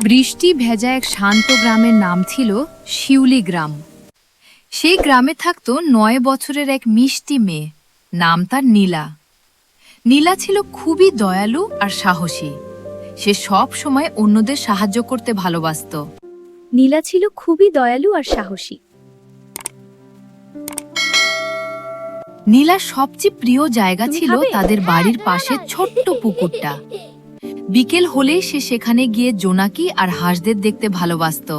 বৃষ্টি ভেজা এক শান্ত গ্রামের নাম ছিল শিউলি গ্রাম। সেই গ্রামে থাকত ৯ বছরের এক মিষ্টি মেয়ে, নাম তার নীলা। নীলা ছিল খুবই দয়ালু আর সাহসী। সে সব সময় অন্যদের সাহায্য করতে ভালোবাসত। নীলা ছিল খুবই দয়ালু আর সাহসী। নীলার সবচেয়ে প্রিয় জায়গা তুমি ছিল খাবে? তাদের বাড়ির পাশে ছোট্ট পুকুরটা। বিকেল হলেই সে সেখানে গিয়ে জোনাকি আর হাঁসদের দেখতে ভালোবাসত।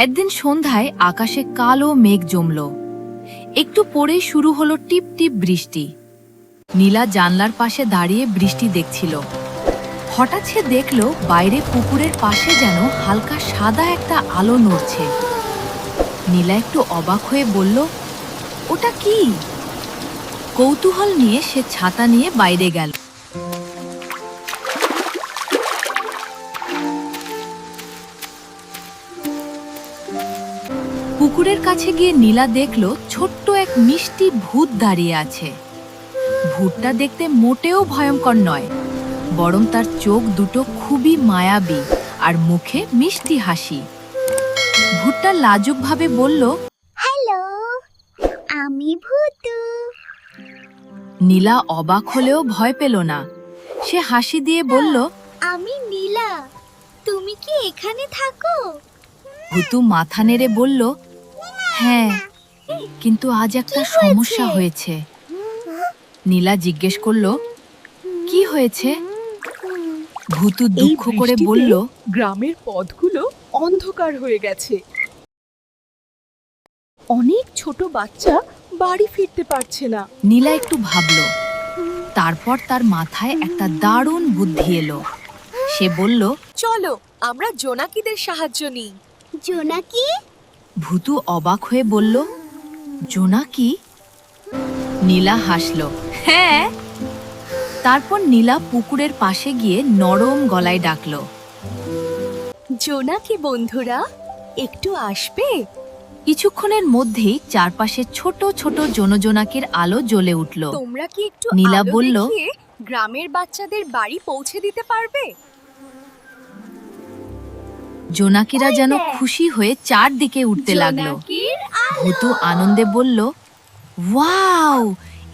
একদিন সন্ধ্যায় আকাশে কালো মেঘ জমল। একটু পরেই শুরু হলো টিপ টিপ বৃষ্টি। নীলা জানলার পাশে দাঁড়িয়ে বৃষ্টি দেখছিল। হঠাৎ সে দেখল বাইরে পুকুরের পাশে যেন হালকা সাদা একটা আলো নড়ছে। নীলা একটু অবাক হয়ে বলল, ওটা কি? কৌতূহল নিয়ে সে ছাতা নিয়ে বাইরে গেল। পুকুরের কাছে গিয়ে নীলা দেখল ছোট্ট এক মিষ্টি ভূত দাঁড়িয়ে আছে। ভূতটা দেখতে মোটেও ভয়ঙ্কর নয়, বরং তার চোখ দুটো খুবই মায়াবী আর মুখে মিষ্টি হাসি। ভূতটা লাজুকভাবে বলল, হ্যালো, আমি ভূতু। নীলা অবাক হলেও ভয় পেল না। সে হাসি দিয়ে বলল, আমি নীলা, তুমি কি এখানে থাকো? ভূতু মাথা নেড়ে বলল, হ্যাঁ, কিন্তু আজ একটা সমস্যা হয়েছে। নীলা জিজ্ঞেস করল, কি হয়েছে? ভূতু দুঃখ করে বৃষ্টিতে বলল, গ্রামের পথগুলো অন্ধকার হয়ে গেছে। অনেক ছোট বাচ্চা বাড়ি ফিরতে পারছে না। নীলা একটু ভাবল। তারপর তার মাথায় একটা দারুণ বুদ্ধি এলো। সে বলল, চলো আমরা জোনাকিদের সাহায্য নিই। জোনাকি? ভূতু অবাক হয়ে বলল, জোনাকি? নীলা হাসল, হ্যাঁ। তারপর নীলা পুকুরের পাশে গিয়ে নরম গলায় ডাকল, জোনাকি বন্ধুরা, একটু আসবে? কিছুক্ষণের মধ্যেই চারপাশে ছোট ছোট জোনাকির আলো জ্বলে উঠল। তোমরা কি একটু নীলা আলো বলল, দেখিয়ে গ্রামের বাচ্চাদের বাড়ি পৌঁছে দিতে পারবে? জোনাকিরা যেন খুশি হয়ে চারদিকে উঠতে লাগলো। ভূতু আনন্দে বলল, ওয়াও,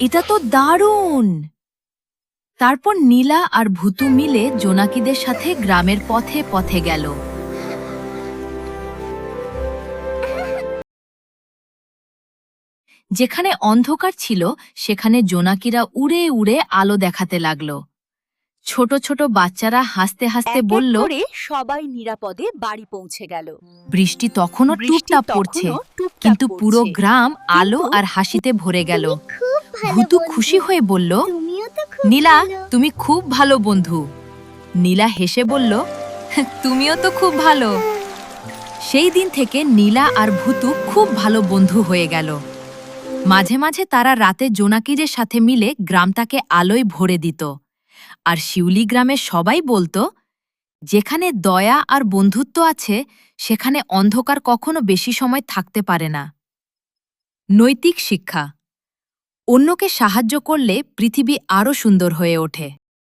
এটা তো দারুণ। তারপর নীলা আর ভূতু মিলে জোনাকিদের সাথে গ্রামের পথে পথে গেল। যেখানে অন্ধকার ছিল সেখানে জোনাকিরা উড়ে উড়ে আলো দেখাতে লাগলো। ছোট ছোট বাচ্চারা হাসতে হাসতে বলল, সবাই নিরাপদে বাড়ি পৌঁছে গেল। বৃষ্টি তখনও টুপটাপ পড়ছে, কিন্তু পুরো গ্রাম আলো আর হাসিতে ভরে গেল। খুব ভালো ভূতু বন্ধু। খুশি হয়ে বলল, তুমিও তো খুব নীলা, ভালো। তুমি খুব ভালো বন্ধু। নীলা হেসে বলল, তুমিও তো খুব ভালো। সেই দিন থেকে নীলা আর ভূতু খুব ভালো বন্ধু হয়ে গেল। মাঝে মাঝে তারা রাতে জোনাকিদের সাথে মিলে গ্রামটাকে আলোয় ভরে দিত। আর শিউলি গ্রামের সবাই বলতো, যেখানে দয়া আর বন্ধুত্ব আছে সেখানে অন্ধকার কখনো বেশি সময় থাকতে পারে না। নৈতিক শিক্ষা: অন্যকে সাহায্য করলে পৃথিবী আরও সুন্দর হয়ে ওঠে।